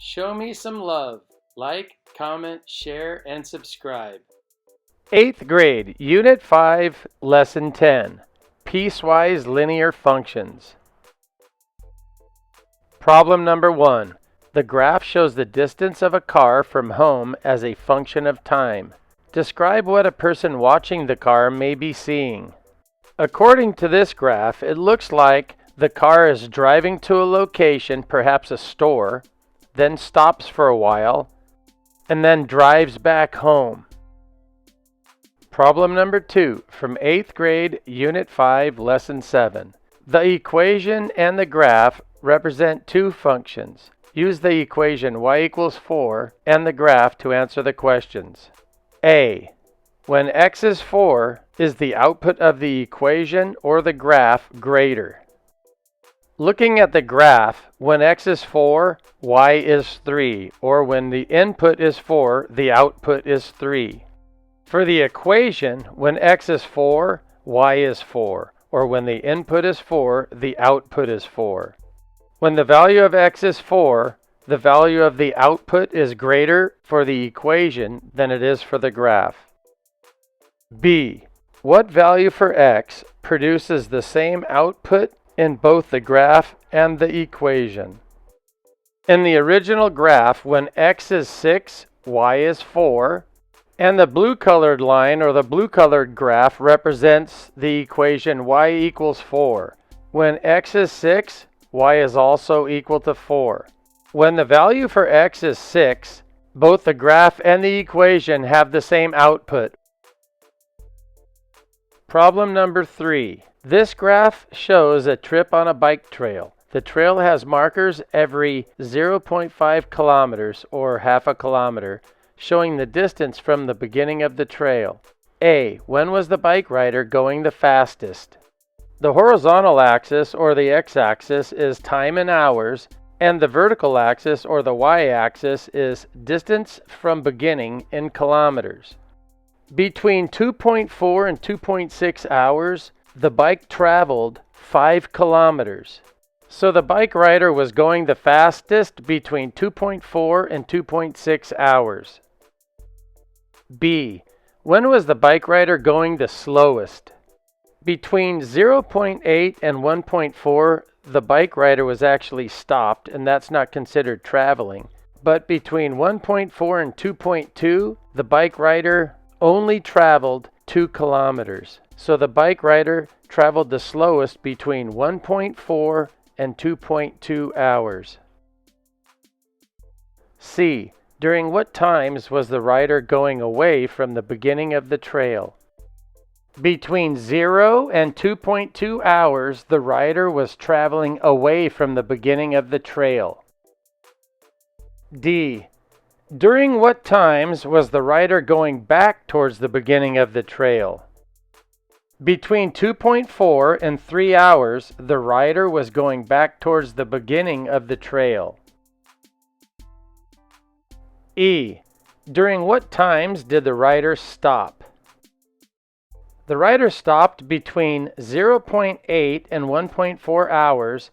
Show me some love. Like, comment, share, and subscribe. 8th grade, Unit 5, Lesson 10, Piecewise Linear Functions. Problem number 1. The graph shows the distance of a car from home as a function of time. Describe what a person watching the car may be seeing. According to this graph, it looks like the car is driving to a location, perhaps a store, then stops for a while, and then drives back home. Problem number 2 from 8th grade, Unit 5, Lesson 7. The equation and the graph represent two functions. Use the equation y equals 4 and the graph to answer the questions. A. When x is 4, is the output of the equation or the graph greater? Looking at the graph, when x is 4, y is 3, or when the input is 4, the output is 3. For the equation, when x is 4, y is 4, or when the input is 4, the output is 4. When the value of x is 4, the value of the output is greater for the equation than it is for the graph. B. What value for x produces the same output in both the graph and the equation? In the original graph, when x is 6, y is 4, and the blue-colored line or the blue-colored graph represents the equation y equals 4. When x is 6, y is also equal to 4. When the value for x is 6, both the graph and the equation have the same output. Problem number 3. This graph shows a trip on a bike trail. The trail has markers every 0.5 kilometers or half a kilometer, showing the distance from the beginning of the trail. A. When was the bike rider going the fastest? The horizontal axis or the x-axis is time in hours, and the vertical axis or the y-axis is distance from beginning in kilometers. Between 2.4 and 2.6 hours, the bike traveled 5 kilometers. So the bike rider was going the fastest between 2.4 and 2.6 hours. B. When was the bike rider going the slowest? Between 0.8 and 1.4, the bike rider was actually stopped, and that's not considered traveling. But between 1.4 and 2.2, the bike rider only traveled 2 kilometers. So the bike rider traveled the slowest between 1.4 and 2.2 hours. C. During what times was the rider going away from the beginning of the trail? Between 0 and 2.2 hours, the rider was traveling away from the beginning of the trail. D. During what times was the rider going back towards the beginning of the trail? Between 2.4 and 3 hours, the rider was going back towards the beginning of the trail. E. During what times did the rider stop? The rider stopped between 0.8 and 1.4 hours,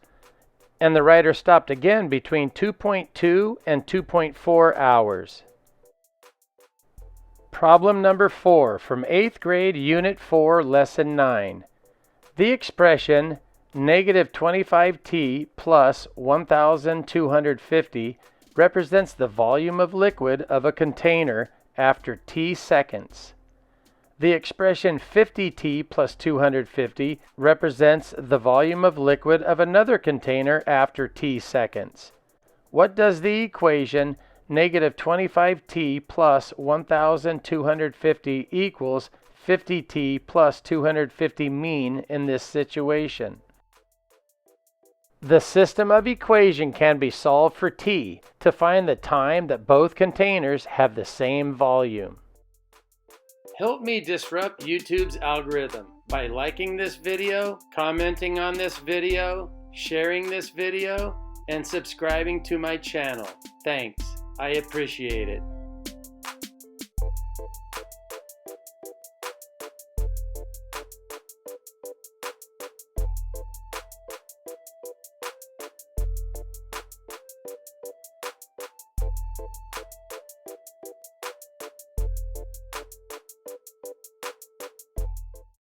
and the rider stopped again between 2.2 and 2.4 hours. Problem number 4 from 8th grade, Unit 4, Lesson 9. The expression negative 25t plus 1,250 represents the volume of liquid of a container after t seconds. The expression 50t plus 250 represents the volume of liquid of another container after t seconds. What does the equation negative 25t plus 1,250 equals 50t plus 250 mean in this situation? The system of equation can be solved for t to find the time that both containers have the same volume. Help me disrupt YouTube's algorithm by liking this video, commenting on this video, sharing this video, and subscribing to my channel. Thanks. I appreciate it.